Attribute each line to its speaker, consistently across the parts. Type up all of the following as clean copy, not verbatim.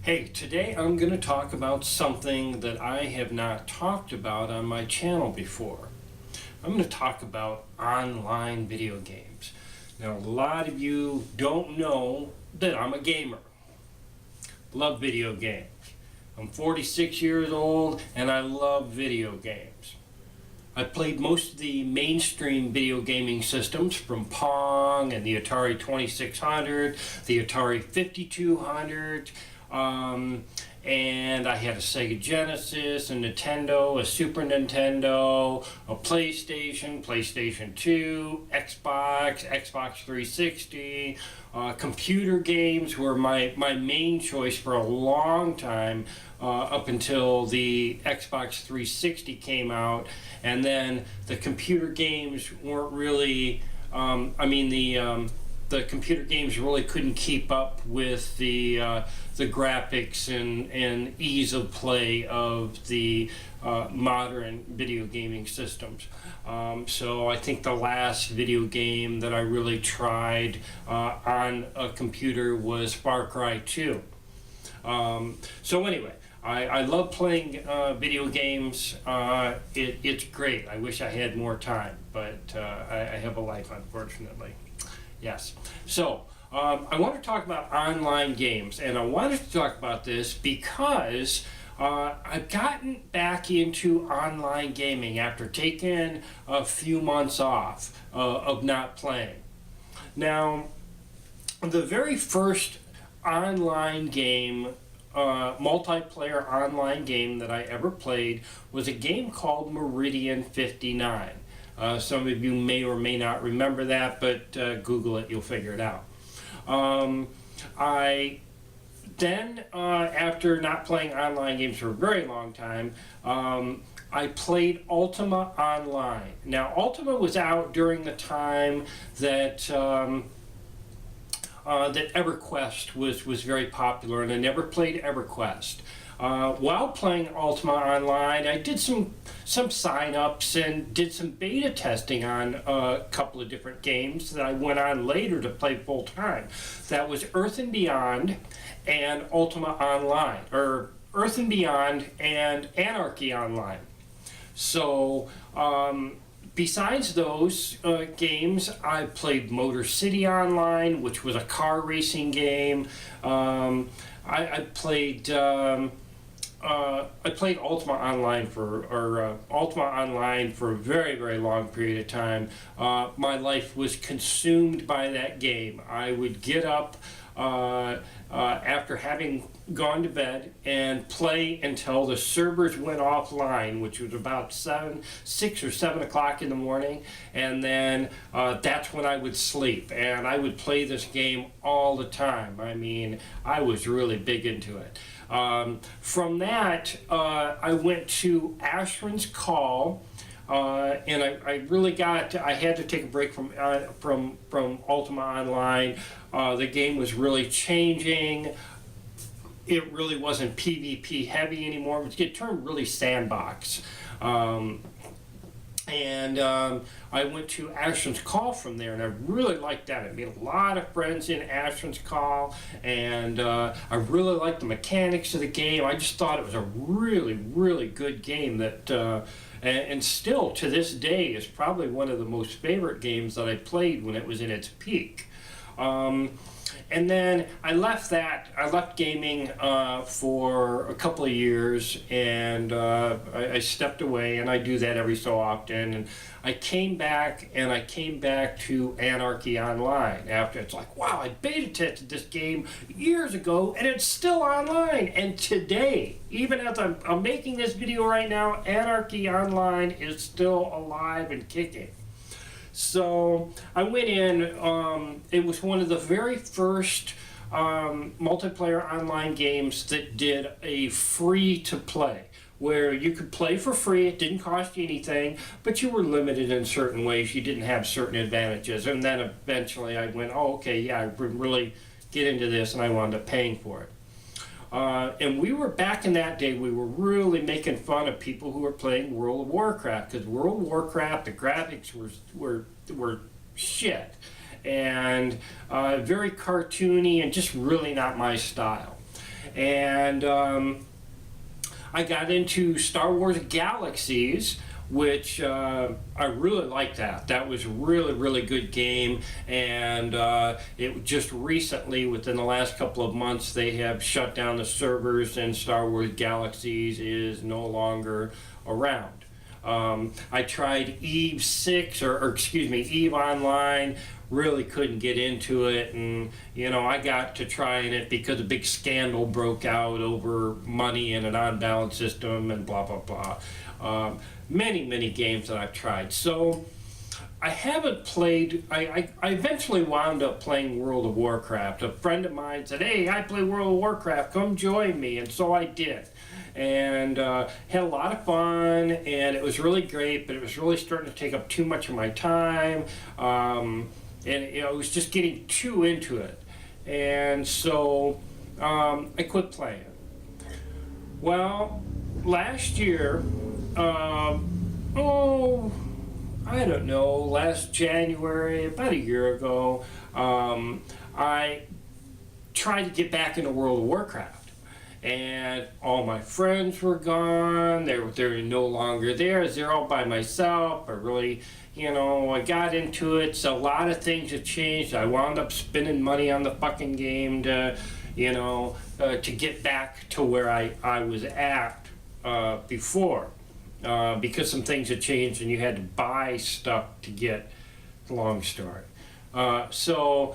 Speaker 1: Hey, today I'm going to talk about something that I have not talked about on my channel before. I'm going to talk about online video games. Now, a lot of you don't know that I'm a gamer. Love video games. I'm 46 years old and I love video games. I played most of the mainstream video gaming systems, from Pong and the Atari 2600, the Atari 5200, and I had a Sega Genesis, a Nintendo, a Super Nintendo, a PlayStation, PlayStation 2, Xbox, Xbox 360. Computer games were my main choice for a long time, up until the Xbox 360 came out, and then the computer games weren't really, the computer games really couldn't keep up with the graphics and ease of play of the modern video gaming systems. So I think the last video game that I really tried on a computer was Far Cry 2. So anyway, I love playing video games. It's great. I wish I had more time, but I have a life, unfortunately. Yes. So I want to talk about online games, and I wanted to talk about this because I've gotten back into online gaming after taking a few months off of not playing. Now, the very first online game, multiplayer online game that I ever played was a game called Meridian 59. Some of you may or may not remember that, but Google it, you'll figure it out. After not playing online games for a very long time, I played Ultima Online. Now, Ultima was out during the time that that EverQuest was very popular, and I never played EverQuest. While playing Ultima Online, I did some sign-ups and did some beta testing on a couple of different games that I went on later to play full-time. That was Earth and Beyond and Ultima Online, or Earth and Beyond and Anarchy Online. So, besides those games, I played Motor City Online, which was a car racing game. I played Ultima Online for a very, very long period of time. My life was consumed by that game. I would get up after having gone to bed and play until the servers went offline, which was about 6 or 7 o'clock in the morning, and then that's when I would sleep, and I would play this game all the time. I mean, I was really big into it. From that, I went to Ashran's Call, and I had to take a break from Ultima Online. The game was really changing. It really wasn't PvP heavy anymore. It turned really sandbox. I went to Ashran's Call from there, and I really liked that. I made a lot of friends in Ashran's Call, and I really liked the mechanics of the game. I just thought it was a really, really good game that, and still to this day, is probably one of the most favorite games that I played when it was in its peak. And then I left gaming for a couple of years, and I stepped away, and I do that every so often. And I came back to Anarchy Online after. It's like, wow, I beta tested this game years ago, and it's still online. And today, even as I'm making this video right now, Anarchy Online is still alive and kicking. So I went in, it was one of the very first multiplayer online games that did a free to play, where you could play for free. It didn't cost you anything, but you were limited in certain ways. You didn't have certain advantages. And then eventually I went, oh, okay, yeah, I would really get into this, and I wound up paying for it. And we were, back in that day, we were really making fun of people who were playing World of Warcraft, because World of Warcraft, the graphics were shit, and very cartoony and just really not my style. and I got into Star Wars Galaxies, which I really liked that. That was really, really good game, and it just recently, within the last couple of months, they have shut down the servers, and Star Wars Galaxies is no longer around. I tried Eve 6, or excuse me, Eve Online, really couldn't get into it, and I got to trying it because a big scandal broke out over money in an unbalanced system and blah blah blah. Many games that I've tried. So I haven't played, I eventually wound up playing World of Warcraft. A friend of mine said, "Hey, I play World of Warcraft, come join me," and so I did. And had a lot of fun, and it was really great, but it was really starting to take up too much of my time, and I was just getting too into it, and so I quit playing. Well, last year, I don't know, last January, about a year ago, I tried to get back into World of Warcraft. And all my friends were gone. They're no longer there. They're all by myself. I really, I got into it. So a lot of things have changed. I wound up spending money on the fucking game to get back to where I was at before. Because some things had changed and you had to buy stuff to get the long story. So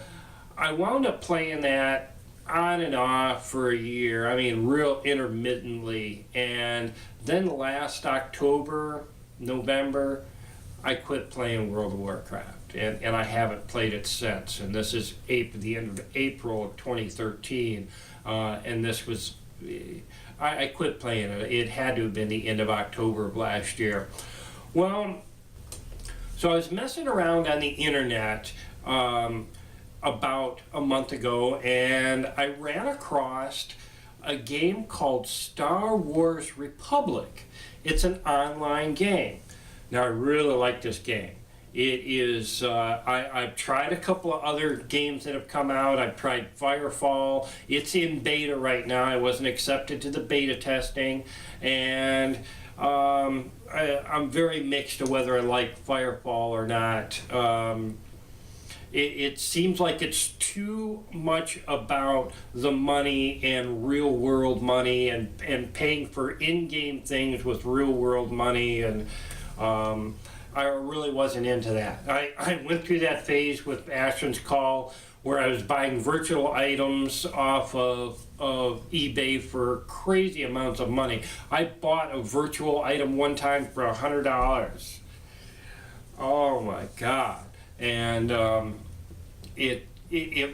Speaker 1: I wound up playing that on and off for a year. I mean, real intermittently. And then last October, November, I quit playing World of Warcraft. And I haven't played it since. And this is the end of April of 2013. And this was, I quit playing it. It had to have been the end of October of last year. Well, so I was messing around on the internet about a month ago, and I ran across a game called Star Wars Republic. It's an online game. Now, I really like this game. It is, I've tried a couple of other games that have come out. I've tried Firefall. It's in beta right now. I wasn't accepted to the beta testing, and I'm very mixed to whether I like Firefall or not. It seems like it's too much about the money and real world money and paying for in-game things with real world money, and I really wasn't into that. I went through that phase with Asheron's Call where I was buying virtual items off of eBay for crazy amounts of money. I bought a virtual item one time for $100. Oh my God. And it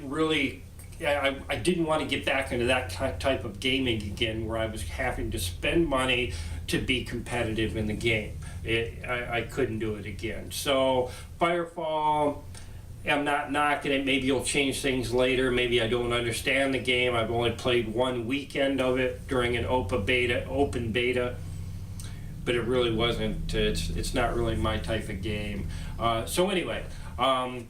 Speaker 1: really, I didn't want to get back into that type of gaming again where I was having to spend money to be competitive in the game. I couldn't do it again. So Firefall, I'm not knocking it. Maybe you'll change things later. Maybe I don't understand the game. I've only played one weekend of it during an open beta. But it really wasn't, it's not really my type of game. So anyway, I'm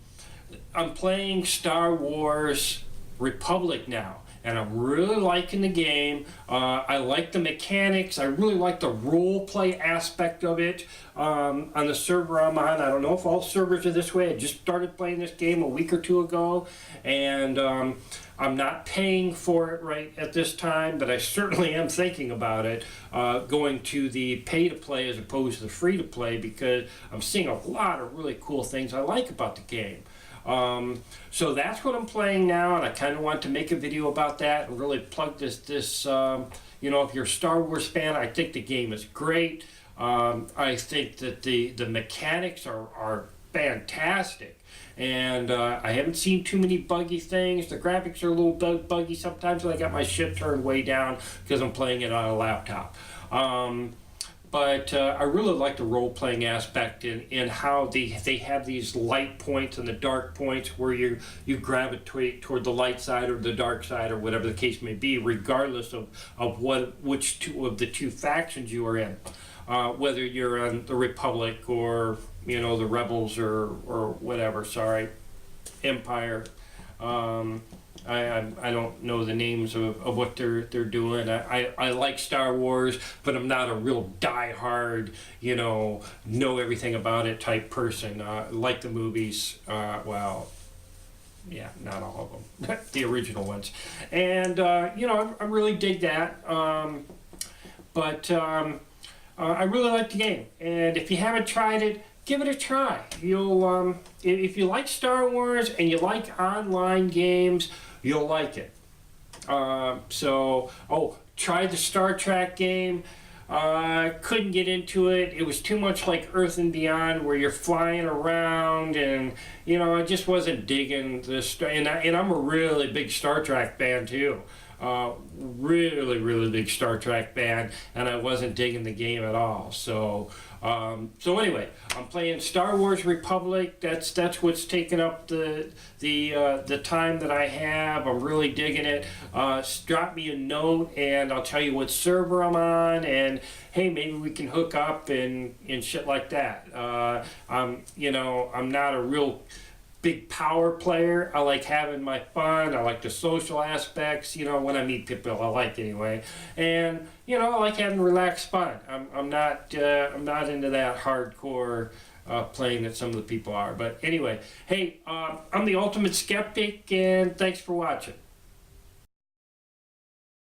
Speaker 1: playing Star Wars Republic now, and I'm really liking the game. I like the mechanics. I really like the role play aspect of it. On the server I'm on, I don't know if all servers are this way. I just started playing this game a week or two ago, and I'm not paying for it right at this time, but I certainly am thinking about it, going to the pay-to-play as opposed to the free-to-play, because I'm seeing a lot of really cool things I like about the game. So that's what I'm playing now, and I kind of want to make a video about that and really plug this if you're a Star Wars fan, I think the game is great. I think that the mechanics are fantastic, and I haven't seen too many buggy things. The graphics are a little buggy sometimes, and I got my shit turned way down because I'm playing it on a laptop. But I really like the role-playing aspect in how they have these light points and the dark points where you gravitate toward the light side or the dark side or whatever the case may be, regardless of which two of the two factions you are in. Whether you're on the Republic or the Rebels or whatever, Empire, I don't know the names of what they're doing. I like Star Wars, but I'm not a real die-hard, know everything about it type person. Like the movies, well, yeah, not all of them, the original ones. And, I really dig that. I really like the game. And if you haven't tried it, give it a try. You'll, if you like Star Wars and you like online games, you'll like it. Tried the Star Trek game. Couldn't get into it. It was too much like Earth and Beyond, where you're flying around, and I just wasn't digging this. And I'm a really big Star Trek fan too. Really, really big Star Trek fan, and I wasn't digging the game at all. So anyway, I'm playing Star Wars Republic. That's what's taking up the time that I have. I'm really digging it. Drop me a note, and I'll tell you what server I'm on, and hey, maybe we can hook up and shit like that. I'm not a real big power player. I like having my fun. I like the social aspects, when I meet people I like anyway. And, I like having relaxed fun. I'm not into that hardcore playing that some of the people are. But anyway, hey, I'm the Ultimate Skeptic, and thanks for watching.